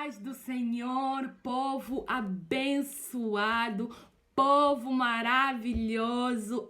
paz do Senhor, povo abençoado, povo maravilhoso,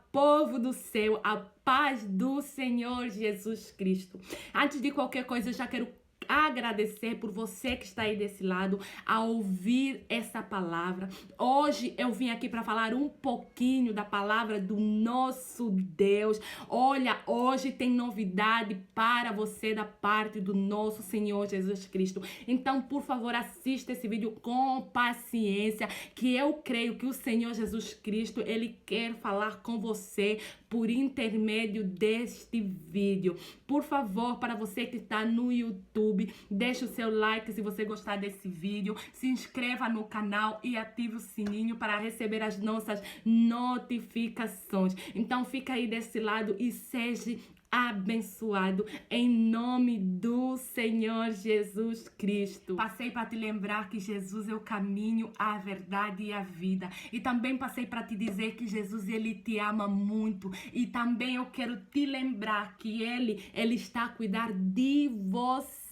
povo do céu, a paz do Senhor Jesus Cristo. Antes de qualquer coisa, eu já quero agradecer por você que está aí desse lado a ouvir essa palavra. Hoje eu vim aqui para falar um pouquinho da palavra do nosso Deus. Olha, hoje tem novidade para você da parte do nosso Senhor Jesus Cristo. Então, por favor, assista esse vídeo com paciência, que eu creio que o Senhor Jesus Cristo, ele quer falar com você por intermédio deste vídeo. Por favor, para você que está no YouTube, deixe o seu like se você gostar desse vídeo, se inscreva no canal e ative o sininho para receber as nossas notificações. Então fica aí desse lado e seja abençoado em nome do Senhor Jesus Cristo. Passei para te lembrar que Jesus é o caminho, a verdade e a vida. E também passei para te dizer que Jesus, ele te ama muito. E também eu quero te lembrar que ele está a cuidar de você.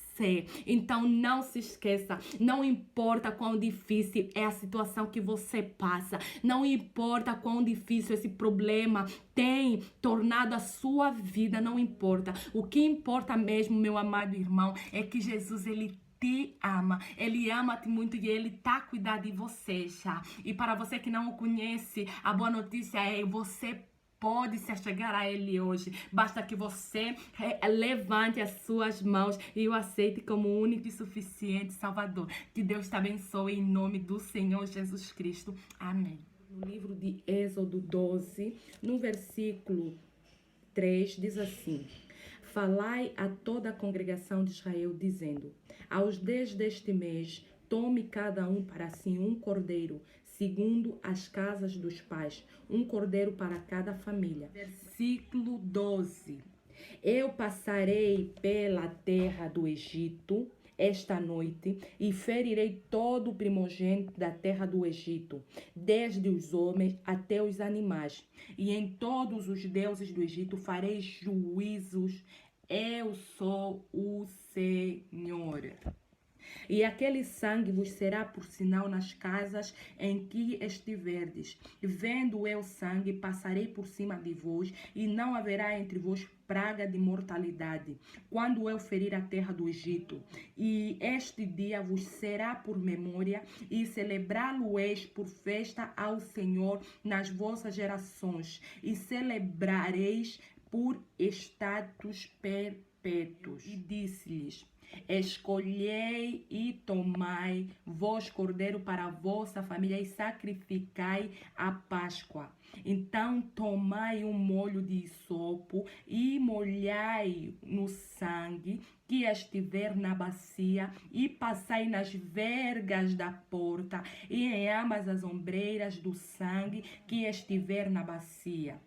Então não se esqueça, não importa quão difícil é a situação que você passa, não importa quão difícil esse problema tem tornado a sua vida, não importa. O que importa mesmo, meu amado irmão, é que Jesus, ele te ama, ele ama-te muito e ele tá a cuidar de você já. E para você que não o conhece, a boa notícia é que você pode se achegar a ele hoje. Basta que você levante as suas mãos e o aceite como o único e suficiente Salvador. Que Deus te abençoe em nome do Senhor Jesus Cristo. Amém. No livro de Êxodo 12, no versículo 3, diz assim: falai a toda a congregação de Israel, dizendo: aos 10 deste mês, tome cada um para si um cordeiro, segundo as casas dos pais, um cordeiro para cada família. Versículo 12. Eu passarei pela terra do Egito esta noite e ferirei todo o primogênito da terra do Egito, desde os homens até os animais. E em todos os deuses do Egito farei juízos. Eu sou o Senhor. E aquele sangue vos será por sinal nas casas em que estiverdes. Vendo eu sangue, passarei por cima de vós, e não haverá entre vós praga de mortalidade, quando eu ferir a terra do Egito. E este dia vos será por memória, e celebrá-lo-eis por festa ao Senhor nas vossas gerações, e celebrareis por estados perpétuos. E disse-lhes: escolhei e tomai vós cordeiro para a vossa família e sacrificai a Páscoa. Então tomai um molho de hisopo e molhai no sangue que estiver na bacia e passai nas vergas da porta e em ambas as ombreiras do sangue que estiver na bacia.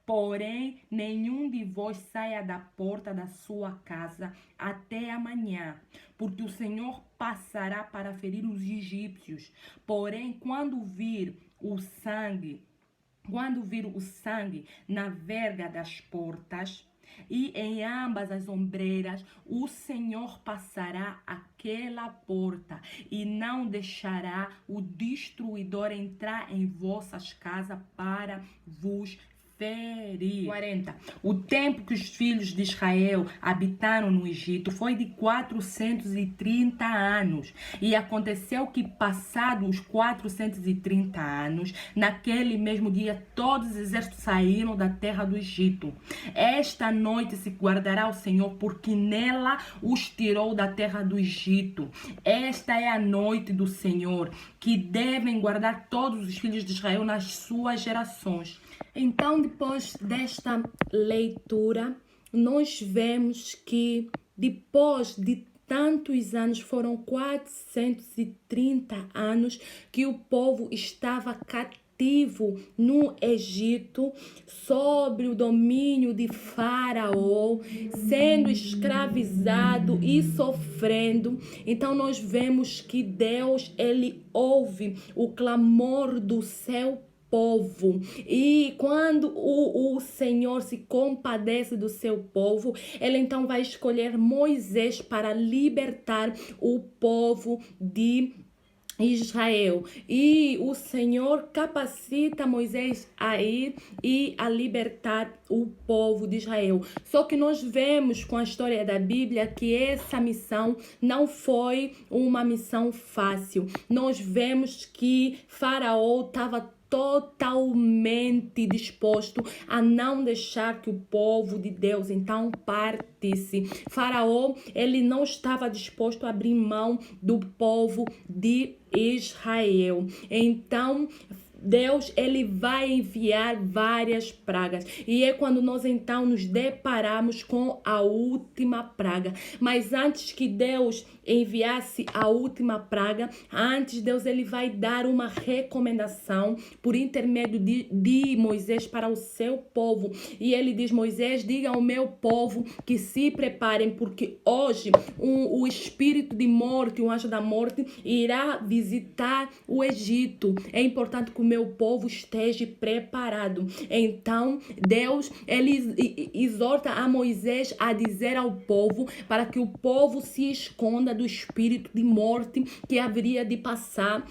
Porém, nenhum de vós saia da porta da sua casa até amanhã, porque o Senhor passará para ferir os egípcios. Porém, quando vir o sangue na verga das portas e em ambas as ombreiras, o Senhor passará aquela porta e não deixará o destruidor entrar em vossas casas para vos ferir. 40. O tempo que os filhos de Israel habitaram no Egito foi de 430 anos. E aconteceu que, passados os 430 anos, naquele mesmo dia, todos os exércitos saíram da terra do Egito. Esta noite se guardará o Senhor, porque nela os tirou da terra do Egito. Esta é a noite do Senhor, que devem guardar todos os filhos de Israel nas suas gerações. Então, depois desta leitura, nós vemos que depois de tantos anos, foram 430 anos que o povo estava cativo no Egito, sob o domínio de Faraó, sendo escravizado e sofrendo. Então nós vemos que Deus, ele ouve o clamor do seu povo. E quando o Senhor se compadece do seu povo, ele então vai escolher Moisés para libertar o povo de Israel. E o Senhor capacita Moisés a ir e a libertar o povo de Israel. Só que nós vemos com a história da Bíblia que essa missão não foi uma missão fácil. Nós vemos que Faraó estava totalmente disposto a não deixar que o povo de Deus então partisse. Faraó, ele não estava disposto a abrir mão do povo de Israel. Então, Deus, ele vai enviar várias pragas. E é quando nós então nos deparamos com a última praga. Mas antes que Deus enviasse a última praga, antes Deus ele vai dar uma recomendação por intermédio de Moisés para o seu povo. E ele diz: Moisés, diga ao meu povo que se preparem, porque hoje o espírito de morte, o anjo da morte, irá visitar o Egito. É importante que o meu povo esteja preparado. Então Deus ele exorta a Moisés a dizer ao povo para que o povo se esconda do espírito de morte que haveria de passar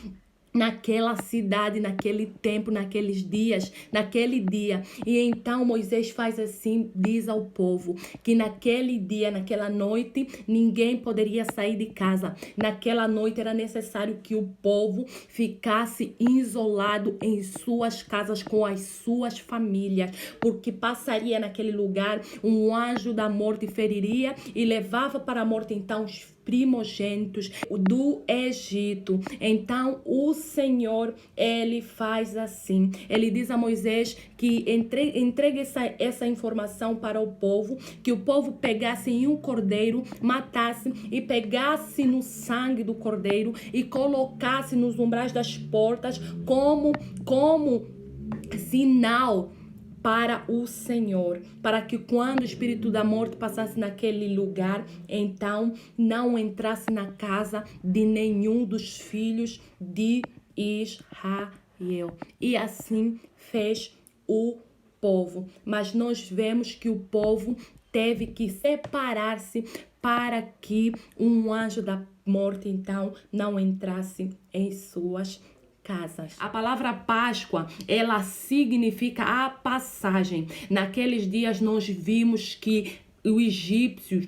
naquela cidade, naquele tempo, naqueles dias, naquele dia. E então Moisés faz assim, diz ao povo que naquele dia, naquela noite, ninguém poderia sair de casa. Naquela noite era necessário que o povo ficasse isolado em suas casas com as suas famílias, porque passaria naquele lugar um anjo da morte, feriria e levava para a morte então os primogênitos do Egito. Então o Senhor, ele faz assim, ele diz a Moisés que entregue essa informação para o povo, que o povo pegasse em um cordeiro, matasse e pegasse no sangue do cordeiro e colocasse nos umbrais das portas como sinal para o Senhor, para que quando o espírito da morte passasse naquele lugar, então não entrasse na casa de nenhum dos filhos de Israel. E assim fez o povo. Mas nós vemos que o povo teve que separar-se para que um anjo da morte então não entrasse em suas casas. A palavra Páscoa, ela significa a passagem. Naqueles dias nós vimos que os egípcios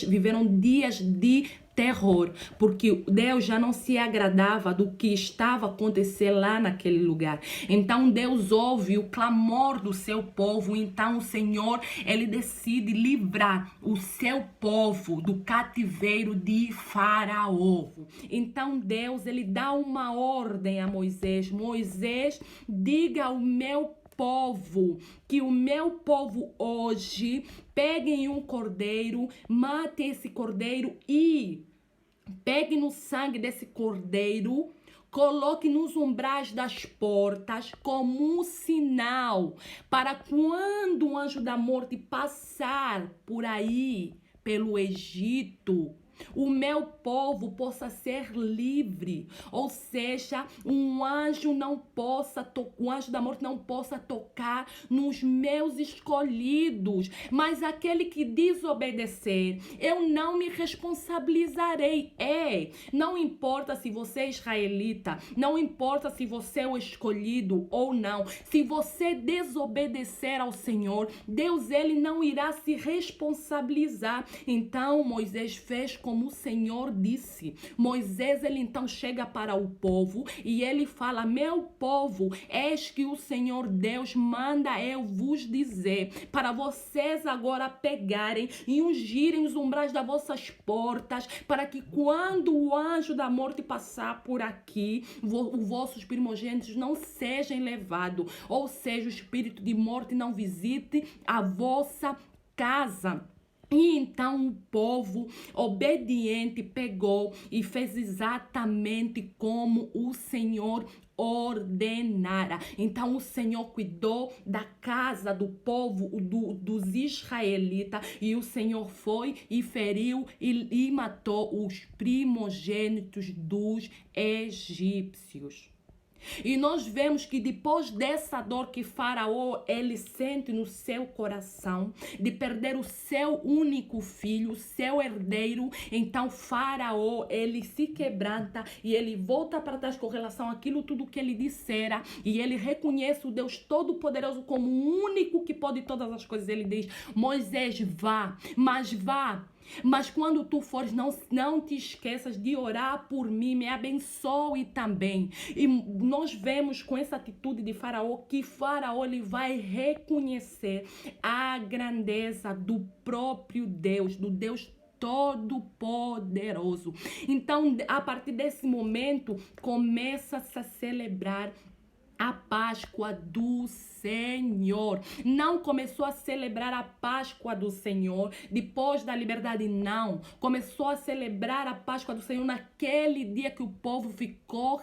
viveram dias de terror, porque Deus já não se agradava do que estava acontecendo lá naquele lugar. Então Deus ouve o clamor do seu povo, então o Senhor, ele decide livrar o seu povo do cativeiro de Faraó. Então Deus, ele dá uma ordem a Moisés: Moisés, diga ao meu povo, que o meu povo hoje peguem um cordeiro, mate esse cordeiro e pegue no sangue desse cordeiro, coloque nos umbrais das portas como um sinal para quando o anjo da morte passar por aí, pelo Egito, o meu povo possa ser livre. Ou seja, o anjo da morte não possa tocar nos meus escolhidos, mas aquele que desobedecer, eu não me responsabilizarei. Não importa se você é israelita, não importa se você é o escolhido ou não, se você desobedecer ao Senhor, Deus, ele não irá se responsabilizar. Então Moisés fez como o Senhor disse. Moisés, ele então chega para o povo e ele fala: meu povo, eis que o Senhor Deus manda eu vos dizer, para vocês agora pegarem e ungirem os umbrais das vossas portas, para que quando o anjo da morte passar por aqui, os vossos primogênitos não sejam levados, ou seja, o espírito de morte não visite a vossa casa. E então o povo obediente pegou e fez exatamente como o Senhor ordenara. Então o Senhor cuidou da casa do povo, dos israelitas, e o Senhor foi e feriu e matou os primogênitos dos egípcios. E nós vemos que depois dessa dor que Faraó ele sente no seu coração, de perder o seu único filho, o seu herdeiro, então Faraó ele se quebranta e ele volta para trás com relação àquilo tudo que ele dissera, e ele reconhece o Deus Todo-Poderoso como o único que pode todas as coisas. Ele diz: Moisés, vá, mas vá. Mas quando tu fores, não te esqueças de orar por mim, me abençoe também. E nós vemos com essa atitude de Faraó que Faraó ele vai reconhecer a grandeza do próprio Deus, do Deus Todo-Poderoso. Então, a partir desse momento, começa-se a celebrar a Páscoa do Senhor. Não começou a celebrar a Páscoa do Senhor depois da liberdade, não. Começou a celebrar a Páscoa do Senhor naquele dia que o povo ficou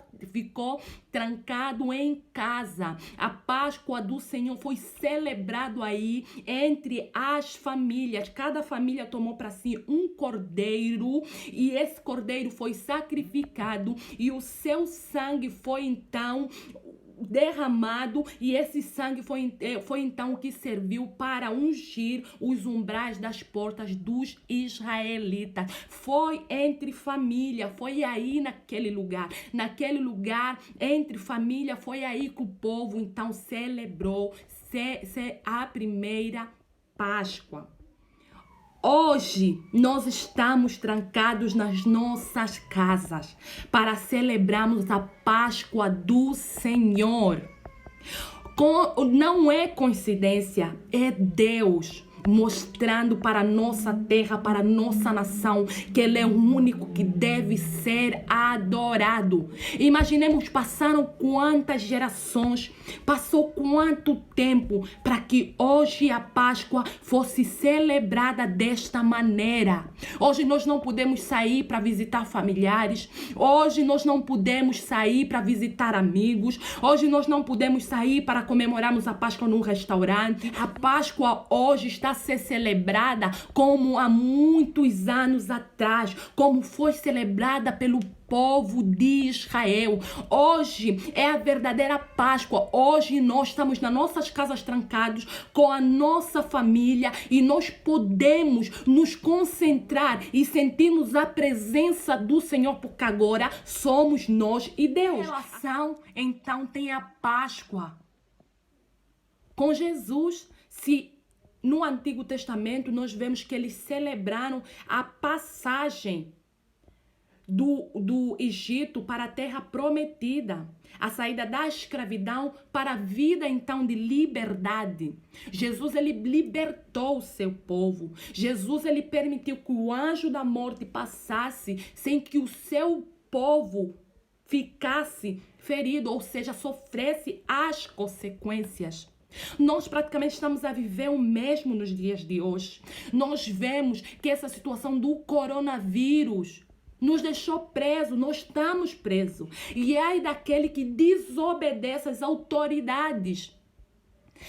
trancado em casa. A Páscoa do Senhor foi celebrado aí entre as famílias. Cada família tomou para si um cordeiro, e esse cordeiro foi sacrificado, e o seu sangue foi então derramado, e esse sangue foi então o que serviu para ungir os umbrais das portas dos israelitas. Foi entre família, foi aí naquele lugar entre família, foi aí que o povo então celebrou a primeira Páscoa. Hoje nós estamos trancados nas nossas casas para celebrarmos a Páscoa do Senhor. Não é coincidência, é Deus mostrando para a nossa terra, para a nossa nação, que Ele é o único que deve ser adorado. Imaginemos, passaram quantas gerações, passou quanto tempo para que hoje a Páscoa fosse celebrada desta maneira. Hoje nós não podemos sair para visitar familiares, hoje nós não podemos sair para visitar amigos, hoje nós não podemos sair para comemorarmos a Páscoa num restaurante. A Páscoa hoje está a ser celebrada como há muitos anos atrás, como foi celebrada pelo povo de Israel. Hoje é a verdadeira Páscoa. Hoje nós estamos nas nossas casas trancados com a nossa família, e nós podemos nos concentrar e sentirmos a presença do Senhor, porque agora somos nós e Deus. A relação então tem a Páscoa com Jesus. Se no Antigo Testamento nós vemos que eles celebraram a passagem do Egito para a terra prometida, a saída da escravidão para a vida então de liberdade. Jesus ele libertou o seu povo. Jesus ele permitiu que o anjo da morte passasse sem que o seu povo ficasse ferido, ou seja, sofresse as consequências. Nós praticamente estamos a viver o mesmo nos dias de hoje. Nós vemos que essa situação do coronavírus nos deixou presos, nós estamos presos. E ai daquele que desobedece às autoridades.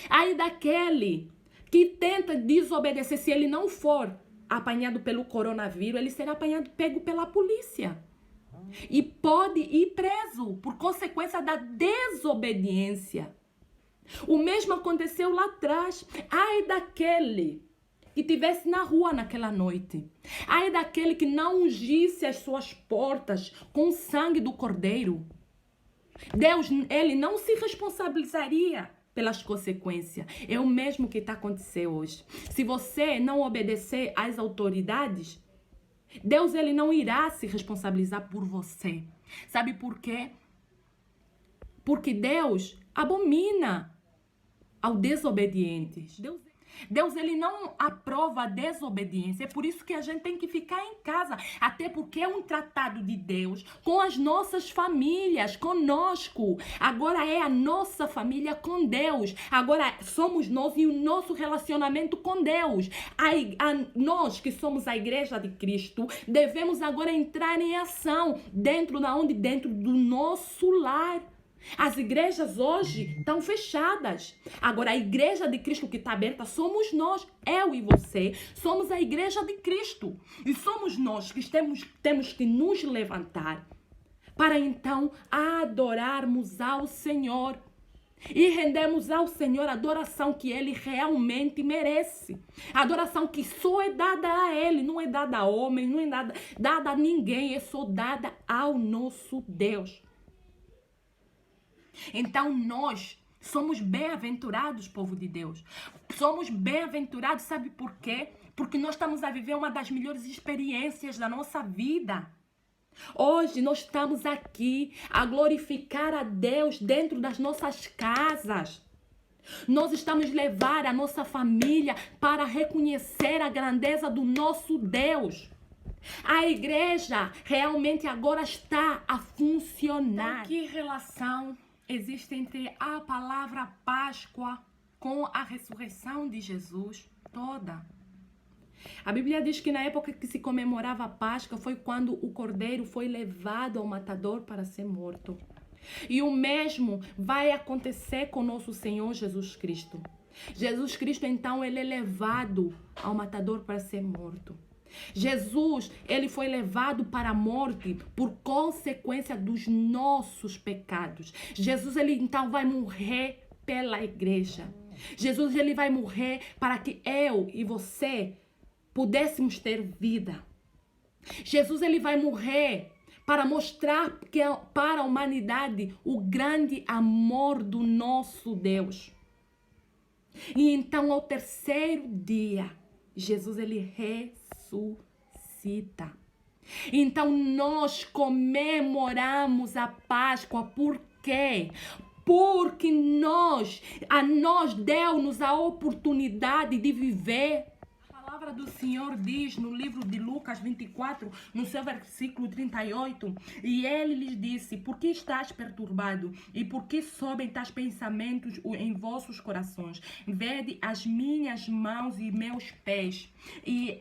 Ai daquele que tenta desobedecer. Se ele não for apanhado pelo coronavírus, ele será pego pela polícia. E pode ir preso por consequência da desobediência. O mesmo aconteceu lá atrás. Ai daquele que estivesse na rua naquela noite. Ai daquele que não ungisse as suas portas com o sangue do cordeiro. Deus, ele não se responsabilizaria pelas consequências. É o mesmo que está acontecendo hoje. Se você não obedecer às autoridades, Deus ele não irá se responsabilizar por você. Sabe por quê? Porque Deus abomina ao desobediente. Deus ele não aprova a desobediência. É por isso que a gente tem que ficar em casa. Até porque é um tratado de Deus com as nossas famílias, conosco. Agora é a nossa família com Deus. Agora somos nós e o nosso relacionamento com Deus. Nós que somos a igreja de Cristo, devemos agora entrar em ação dentro do nosso lar. As igrejas hoje estão fechadas. Agora, a igreja de Cristo que está aberta somos nós, eu e você. Somos a igreja de Cristo. E somos nós que temos que nos levantar para então adorarmos ao Senhor. E rendemos ao Senhor a adoração que Ele realmente merece. A adoração que só é dada a Ele, não é dada a homem, não é dada a ninguém, é só dada ao nosso Deus. Então nós somos bem-aventurados, povo de Deus. Somos bem-aventurados, sabe por quê? Porque nós estamos a viver uma das melhores experiências da nossa vida. Hoje nós estamos aqui a glorificar a Deus dentro das nossas casas. Nós estamos a levar a nossa família para reconhecer a grandeza do nosso Deus. A igreja realmente agora está a funcionar. Então, que relação existe entre a palavra Páscoa com a ressurreição de Jesus? Toda. A Bíblia diz que na época que se comemorava a Páscoa foi quando o cordeiro foi levado ao matador para ser morto. E o mesmo vai acontecer com nosso Senhor Jesus Cristo. Jesus Cristo, então, ele é levado ao matador para ser morto. Jesus, ele foi levado para a morte por consequência dos nossos pecados. Jesus, ele então vai morrer pela igreja. Jesus, ele vai morrer para que eu e você pudéssemos ter vida. Jesus, ele vai morrer para mostrar para a humanidade o grande amor do nosso Deus. E então, ao terceiro dia, Jesus, ele ressuscita. Então, nós comemoramos a Páscoa. Por quê? Porque a nós deu-nos a oportunidade de viver. A palavra do Senhor diz no livro de Lucas 24, no seu versículo 38, e ele lhes disse: por que estás perturbado? E por que sobem tais pensamentos em vossos corações? Vede as minhas mãos e meus pés, e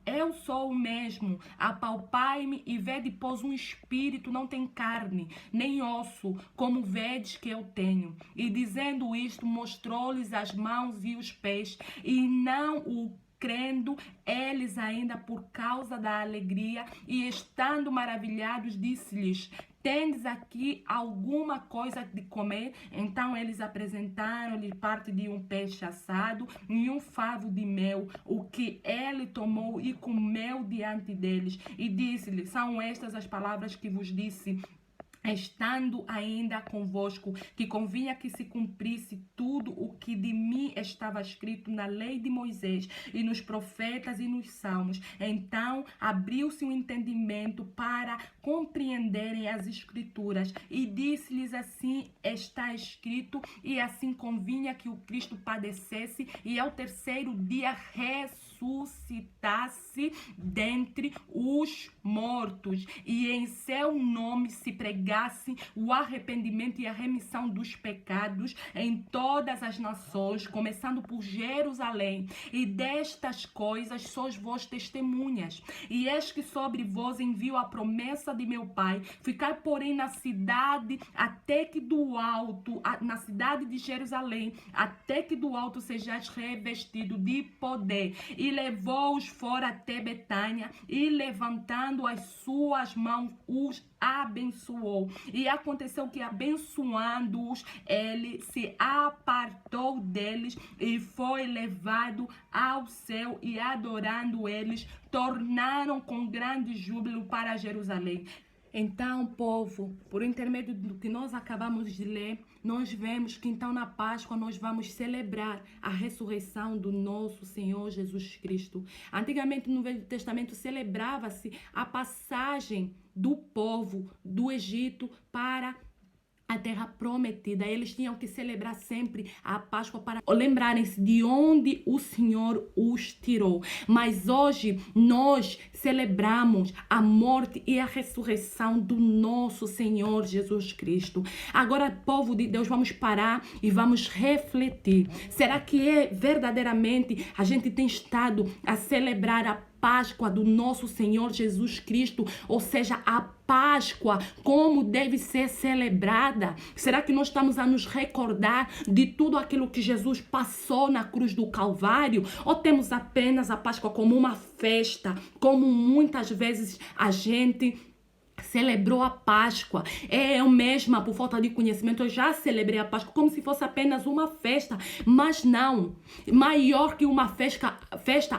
eu sou o mesmo. Apalpai-me e vede, pois um espírito não tem carne, nem osso, como vedes que eu tenho. E dizendo isto, mostrou-lhes as mãos e os pés, e não o crendo, eles ainda por causa da alegria, e estando maravilhados, disse-lhes: tendes aqui alguma coisa de comer? Então eles apresentaram-lhe parte de um peixe assado e um favo de mel, o que ele tomou e comeu diante deles. E disse-lhe: são estas as palavras que vos disse, estando ainda convosco, que convinha que se cumprisse tudo o que de mim estava escrito na lei de Moisés e nos profetas e nos salmos. Então abriu-se um entendimento para compreenderem as escrituras, e disse-lhes: assim está escrito, e assim convinha que o Cristo padecesse e ao terceiro dia ressuscitasse dentre os mortos, e em seu nome se pregasse o arrependimento e a remissão dos pecados em todas as nações, começando por Jerusalém. E destas coisas sois vós testemunhas. E eis que sobre vós envio a promessa de meu Pai. Ficai, porém, na cidade na cidade de Jerusalém, até que do alto sejais revestido de poder. E levou-os fora até Betânia, e levantando as suas mãos, os abençoou. E aconteceu que, abençoando-os, ele se apartou deles e foi levado ao céu, e adorando eles, tornaram com grande júbilo para Jerusalém. Então, povo, por intermédio do que nós acabamos de ler, nós vemos que então na Páscoa nós vamos celebrar a ressurreição do nosso Senhor Jesus Cristo. Antigamente no Velho Testamento celebrava-se a passagem do povo do Egito para a terra prometida. Eles tinham que celebrar sempre a Páscoa para lembrarem-se de onde o Senhor os tirou. Mas hoje nós celebramos a morte e a ressurreição do nosso Senhor Jesus Cristo. Agora, povo de Deus, vamos parar e vamos refletir. Será que verdadeiramente a gente tem estado a celebrar a Páscoa do nosso Senhor Jesus Cristo, ou seja, a Páscoa como deve ser celebrada? Será que nós estamos a nos recordar de tudo aquilo que Jesus passou na cruz do Calvário? Ou temos apenas a Páscoa como uma festa, como muitas vezes a gente celebrou a Páscoa. Eu mesma, por falta de conhecimento, eu já celebrei a Páscoa como se fosse apenas uma festa, mas não. Maior que uma festa,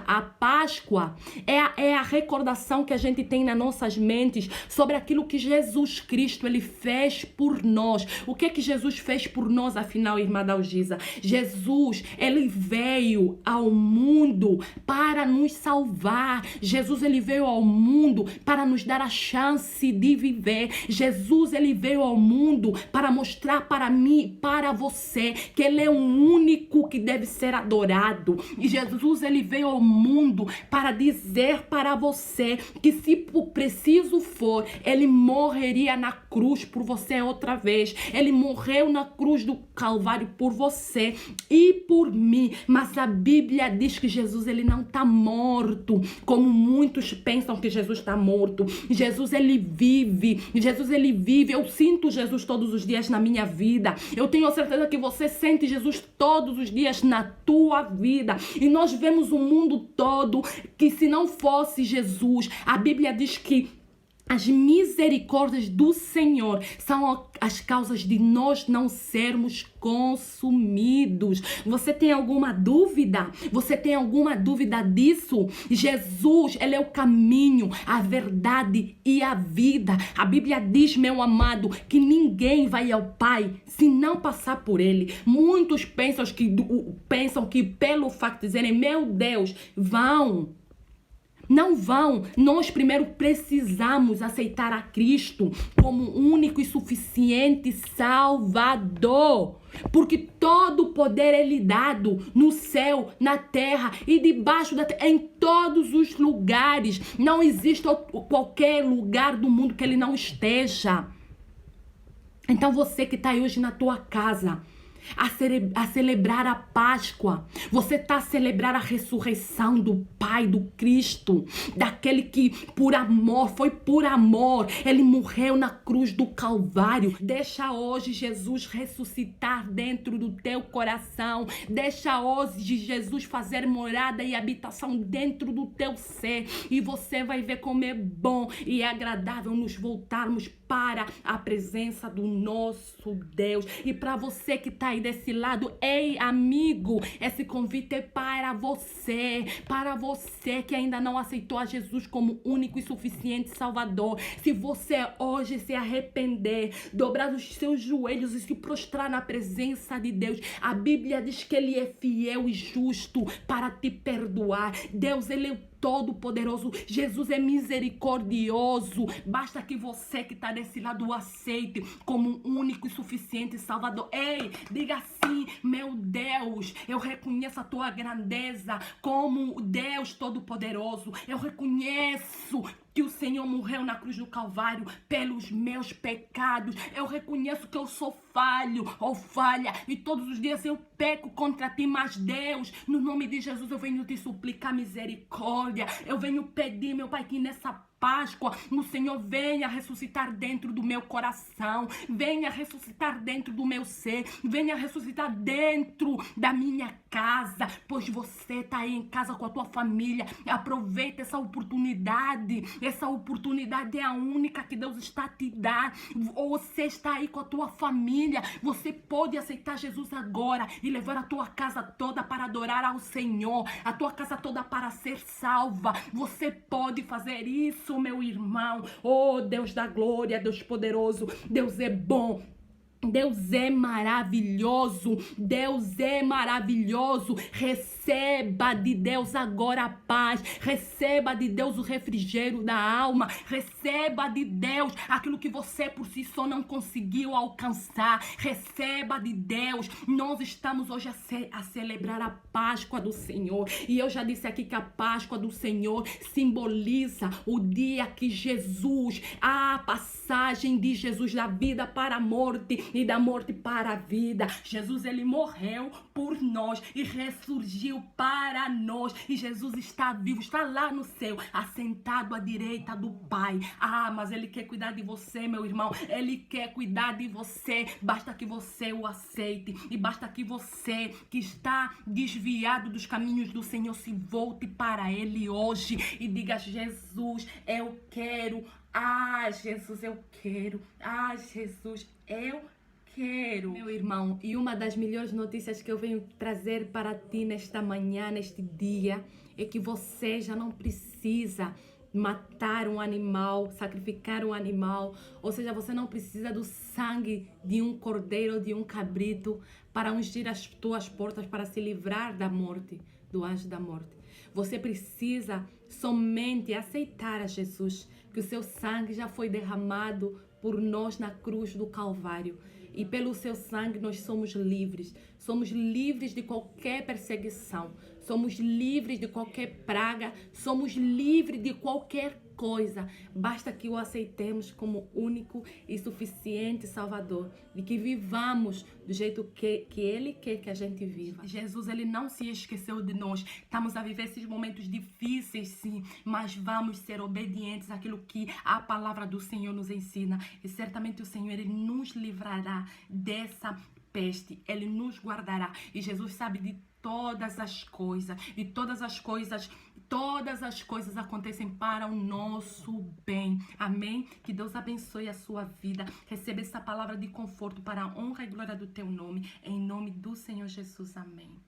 a Páscoa é a recordação que a gente tem nas nossas mentes sobre aquilo que Jesus Cristo ele fez por nós. O que é que Jesus fez por nós, afinal, irmã Dalgisa? Jesus, ele veio ao mundo para nos salvar. Jesus, ele veio ao mundo para nos dar a chance de viver. Jesus, ele veio ao mundo para mostrar para mim e para você que ele é o único que deve ser adorado. E Jesus, ele veio ao mundo para dizer para você que, se preciso for, ele morreria na cruz por você outra vez. Ele morreu na cruz do Calvário por você e por mim. Mas a Bíblia diz que Jesus, ele não está morto, como muitos pensam que Jesus está morto. Jesus, ele vive. Jesus, ele vive. Eu sinto Jesus todos os dias na minha vida. Eu tenho certeza que você sente Jesus todos os dias na tua vida. E nós vemos o mundo todo que, se não fosse Jesus, a Bíblia diz que as misericórdias do Senhor são as causas de nós não sermos consumidos. Você tem alguma dúvida? Você tem alguma dúvida disso? Jesus, ele é o caminho, a verdade e a vida. A Bíblia diz, meu amado, que ninguém vai ao Pai se não passar por ele. Muitos pensam que pelo facto de dizerem, meu Deus, vão. Não vão. Nós primeiro precisamos aceitar a Cristo como único e suficiente Salvador. Porque todo o poder é lhe dado no céu, na terra e debaixo da terra, em todos os lugares. Não existe qualquer lugar do mundo que ele não esteja. Então você que está aí hoje na tua casa, a celebrar a Páscoa, você está a celebrar a ressurreição do Pai, do Cristo, daquele que foi por amor, ele morreu na cruz do Calvário. Deixa hoje Jesus ressuscitar dentro do teu coração, deixa hoje Jesus fazer morada e habitação dentro do teu ser, e você vai ver como é bom e é agradável nos voltarmos para a presença do nosso Deus. E para você que está aí desse lado, ei amigo, esse convite é para você que ainda não aceitou a Jesus como único e suficiente Salvador. Se você hoje se arrepender, dobrar os seus joelhos e se prostrar na presença de Deus, a Bíblia diz que ele é fiel e justo para te perdoar. Deus, ele é todo-poderoso. Jesus é misericordioso. Basta que você que está desse lado o aceite como um único e suficiente Salvador. Ei, diga assim, meu Deus, eu reconheço a tua grandeza como Deus todo-poderoso. Eu reconheço que o Senhor morreu na cruz do Calvário pelos meus pecados. Eu reconheço que eu sou falho ou falha e todos os dias eu peco contra ti, mas Deus, no nome de Jesus, eu venho te suplicar misericórdia. Eu venho pedir, meu Pai, que nessa Páscoa, o Senhor venha ressuscitar dentro do meu coração, venha ressuscitar dentro do meu ser, venha ressuscitar dentro da minha casa, pois você está aí em casa com a tua família. Aproveita essa oportunidade é a única que Deus está a te dar. Ou você está aí com a tua família, você pode aceitar Jesus agora e levar a tua casa toda para adorar ao Senhor, a tua casa toda para ser salva. Você pode fazer isso, meu irmão. Oh, Deus da glória, Deus poderoso, Deus é bom. Deus é maravilhoso, Deus é maravilhoso. Receba de Deus agora a paz, receba de Deus o refrigério da alma, receba de Deus aquilo que você por si só não conseguiu alcançar, receba de Deus. Nós estamos hoje a celebrar a Páscoa do Senhor, e eu já disse aqui que a Páscoa do Senhor simboliza o dia que Jesus, a passagem de Jesus da vida para a morte e da morte para a vida. Jesus, ele morreu por nós e ressurgiu para nós, e Jesus está vivo, está lá no céu, assentado à direita do Pai. Mas ele quer cuidar de você, meu irmão, ele quer cuidar de você. Basta que você o aceite, e basta que você que está desviado dos caminhos do Senhor se volte para ele hoje e diga: Jesus, eu quero Ah, Jesus, eu quero. Ah, Jesus, eu quero. Meu irmão, e uma das melhores notícias que eu venho trazer para ti nesta manhã, neste dia, é que você já não precisa matar um animal, sacrificar um animal, ou seja, você não precisa do sangue de um cordeiro ou de um cabrito para ungir as tuas portas, para se livrar da morte, do anjo da morte. Você precisa somente aceitar a Jesus, que o seu sangue já foi derramado por nós na cruz do Calvário. E pelo seu sangue nós somos livres. Somos livres de qualquer perseguição. Somos livres de qualquer praga. Somos livres de qualquer coisa. Basta que o aceitemos como único e suficiente Salvador. E que vivamos do jeito que Ele quer que a gente viva. Jesus, Ele não se esqueceu de nós. Estamos a viver esses momentos difíceis, sim. Mas vamos ser obedientes àquilo que a palavra do Senhor nos ensina. E certamente o Senhor, Ele nos livrará dessa peste. Ele nos guardará. E Jesus sabe de todas as coisas. E todas as coisas acontecem para o nosso bem. Amém? Que Deus abençoe a sua vida. Receba essa palavra de conforto para a honra e glória do teu nome. Em nome do Senhor Jesus. Amém.